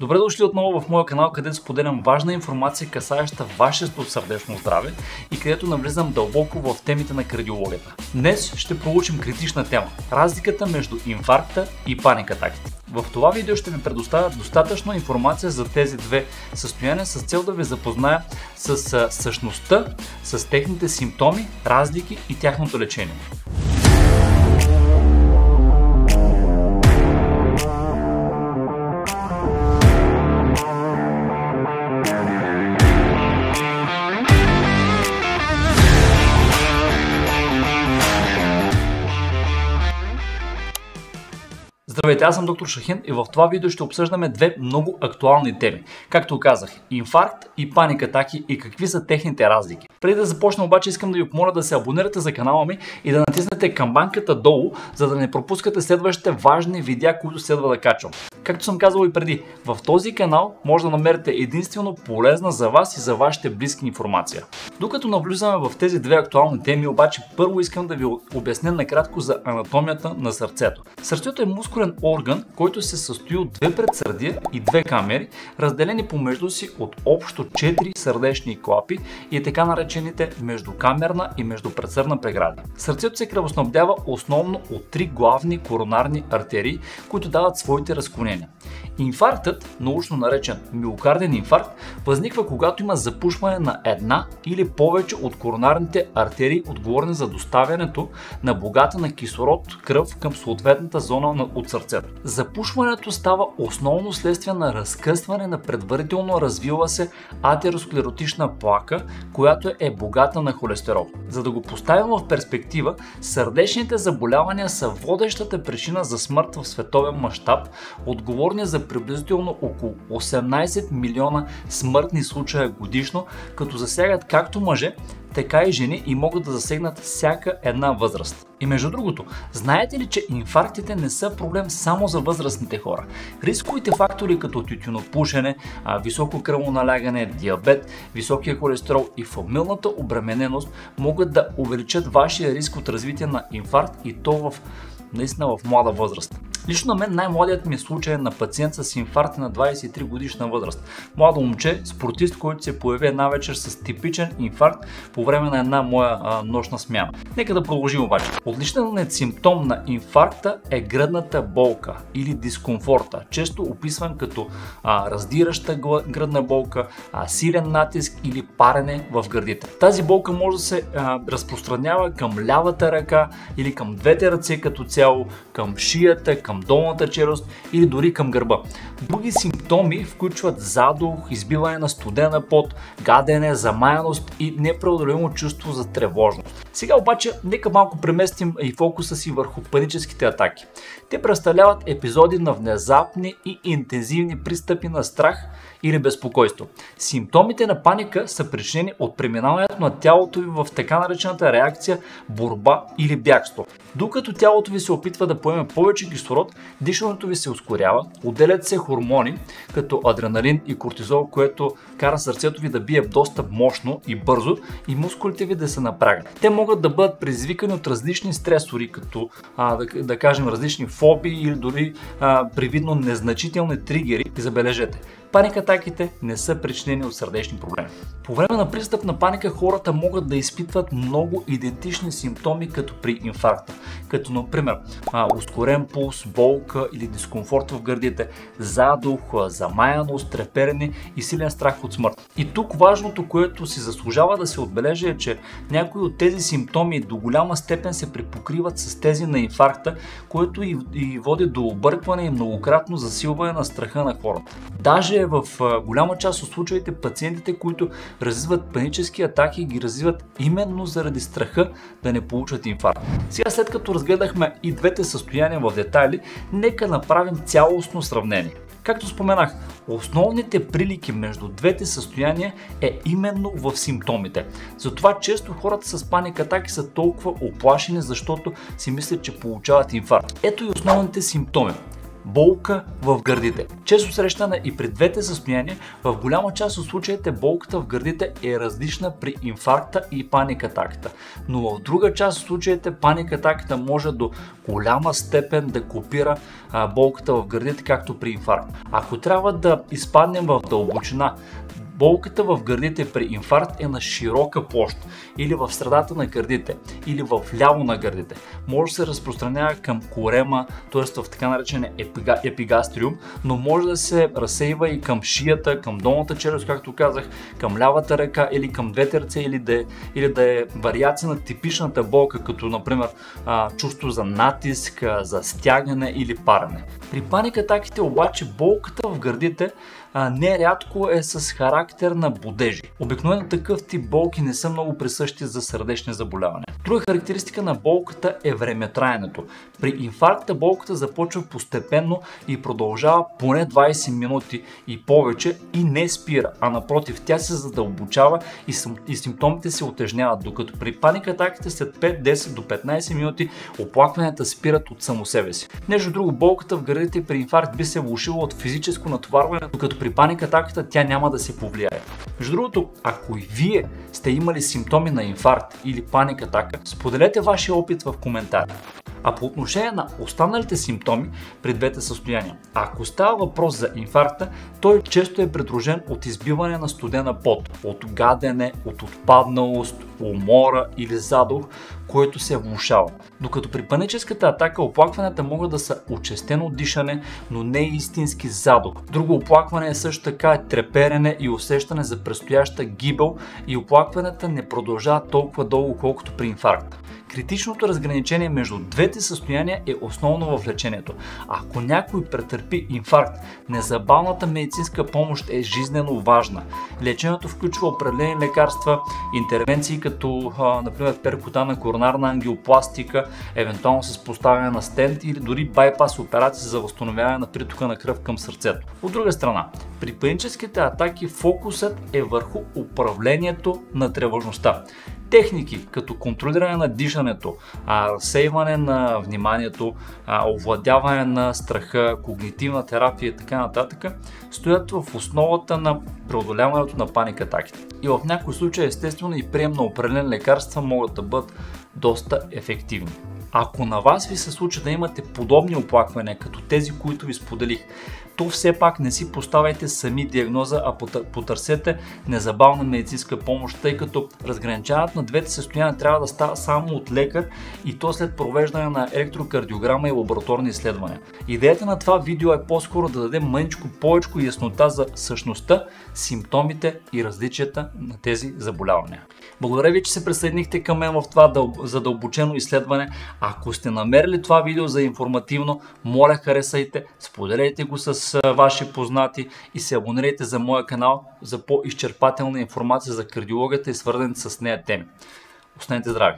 Добре дошли отново в моя канал, където споделям важна информация, касаеща вашето сърдечно здраве и където навлизам дълбоко в темите на кардиологията. Днес ще проучим критична тема – разликата между инфаркта и паникатаките. В това видео ще ви предоставя достатъчно информация за тези две състояния с цел да ви запозная с същността, с техните симптоми, разлики и тяхното лечение. Здравейте, аз съм доктор Шахин и в това видео ще обсъждаме две много актуални теми. Както казах, инфаркт и паникатаки и какви са техните разлики. Преди да започна обаче искам да ви помоля да се абонирате за канала ми и да натиснете камбанката долу, за да не пропускате следващите важни видеа, които следва да качвам. Както съм казал и преди, в този канал може да намерите единствено полезна за вас и за вашите близки информация. Докато навлизаме в тези две актуални теми, обаче първо искам да ви обясня накратко за анатомията на сърцето. Сърцето е мускулен орган, който се състои от две предсърдия и две камери, разделени помежду си от общо 4 сърдечни клапи и е така наречените междукамерна и междупредсърдна прегради. Сърцето се кръвоснабдява основно от 3 главни коронарни артерии, които дават своите разклонения. Инфарктът, научно наречен миокарден инфаркт, възниква когато има запушване на една или повече от коронарните артерии, отговорни за доставянето на богата на кислород кръв към съответната зона от сърцето. Запушването става основно следствие на разкъсване на предварително развила се атеросклеротична плака, която е богата на холестерол. За да го поставим в перспектива, сърдечните заболявания са водещата причина за смърт в световен мащаб, отговорни за приблизително около 18 милиона смъртни случая годишно, като засягат както мъже, така и жени и могат да засегнат всяка една възраст. И между другото, знаете ли, че инфарктите не са проблем само за възрастните хора? Рисковите фактори като тютюнопушене, високо кръвоналягане, диабет, високия холестерол и фамилната обремененост могат да увеличат вашия риск от развитие на инфаркт и то наистина в млада възраст. Лично на мен най-младият ми случай е на пациент с инфаркт на 23 годишна възраст. Младо момче, спортист, който се появи една вечер с типичен инфаркт по време на една моя нощна смяна. Нека да продължим обаче. Отличният симптом на инфаркта е гръдната болка или дискомфорта, често описван като раздираща гръдна болка, силен натиск или парене в гърдите. Тази болка може да се разпространява към лявата ръка или към двете ръце като цяло, към шията, към долната челюст или дори към гърба. Други симптоми включват задух, избиване на студена пот, гадене, замаяност и непреодолимо чувство за тревожност. Сега обаче нека малко преместим и фокуса си върху паническите атаки. Те представляват епизоди на внезапни и интензивни пристъпи на страх или безпокойство. Симптомите на паника са причинени от преминаването на тялото ви в така наречената реакция борба или бягство. Докато тялото ви се опитва да поеме повече кислород, дишането ви се ускорява, отделят се хормони като адреналин и кортизол, което кара сърцето ви да бие доста мощно и бързо и мускулите ви да се напрягат. Те могат да бъдат предизвикани от различни стресори, като да кажем различни фобии или дори привидно незначителни тригери. И забележете, паникатаките не са причинени от сърдечни проблеми. По време на пристъп на паника хората могат да изпитват много идентични симптоми като при инфаркта, като например ускорен пулс, болка или дискомфорт в гърдите, задух, замаяност, треперене и силен страх от смърт. И тук важното, което си заслужава да се отбележи е, че някои от тези симптоми до голяма степен се припокриват с тези на инфаркта, което и води до объркване и многократно засилване на страха на хората. Даже в голяма част от случаите пациентите, които развиват панически атаки, ги развиват именно заради страха да не получат инфаркт. Сега, след като разгледахме и двете състояния в детайли, нека направим цялостно сравнение. Както споменах, основните прилики между двете състояния е именно в симптомите. Затова често хората с паникатаки са толкова оплашени, защото си мислят, че получават инфаркт. Ето и основните симптоми. болка в гърдите. Често срещана и при двете състояния, в голяма част от случаите болката в гърдите е различна при инфаркта и паникатаката. Но в друга част от случаите паникатаката може до голяма степен да копира болката в гърдите, както при инфаркт. Ако трябва да изпаднем в дълбочина, болката в гърдите при инфаркт е на широка площ или в средата на гърдите, или в ляво на гърдите. Може да се разпространява към корема, т.е. в така наречения епигастриум, но може да се разсейва и към шията, към долната челюст, както казах, към лявата ръка или към двете ръце, или да е вариация на типичната болка, като например чувство за натиск, за стягане или парене. При паникатаките обаче болката в гърдите нерядко е с характер на бодежи. Обикновено такъв тип болки не са много присъщи за сърдечни заболявания. Друга характеристика на болката е времетраенето. При инфаркта болката започва постепенно и продължава поне 20 минути и повече и не спира, а напротив, тя се задълбочава и симптомите се утежняват, докато при паникатаките след 5-10 до 15 минути оплакванията спират от само себе си. Нещо друго, болката в гърдите при инфаркт би се влошила от физическо натоварване, докато при паникатаката тя няма да се повлияе. Между другото, ако и вие сте имали симптоми на инфаркт или паникатака, споделете вашия опит в коментари. А по отношение на останалите симптоми при двете състояния, ако става въпрос за инфаркта, той често е придружен от избиване на студена пот, от гадене, от отпадналост, умора или задух, който се влошава. Докато при паническата атака оплакванията могат да са учестено дишане, но не истински задух. Друго оплакване е също така треперене и усещане за предстояща гибел и оплакванията не продължават толкова дълго, колкото при инфаркта. Критичното разграничение между двете състояния е основно в лечението. Ако някой претърпи инфаркт, незабавната медицинска помощ е жизнено важна. Лечението включва определени лекарства, интервенции като например перкутанна коронарна ангиопластика, евентуално с поставяне на стент или дори байпас операции за възстановяване на притока на кръв към сърцето. От друга страна, при паническите атаки фокусът е върху управлението на тревожността. Техники като контролиране на дишането, разсейване на вниманието, овладяване на страха, когнитивна терапия и така нататък стоят в основата на преодоляването на паникатаките. И в някои случаи естествено и прием на определени лекарства могат да бъдат доста ефективни. Ако на вас ви се случи да имате подобни оплаквания, като тези, които ви споделих, то все пак не си поставяйте сами диагноза, а потърсете незабавна медицинска помощ, тъй като разграничаването на двете състояния трябва да става само от лекар и то след провеждане на електрокардиограма и лабораторни изследвания. Идеята на това видео е по-скоро да даде мъничко повече яснота за същността, симптомите и различията на тези заболявания. Благодаря ви, че се присъединихте към мен в това задълбочено изследване. Ако сте намерили това видео за информативно, моля харесайте, споделяйте го с ваши познати и се абонирайте за моя канал за по-изчерпателна информация за кардиологията и свързаните с нея теми. Останете здрави!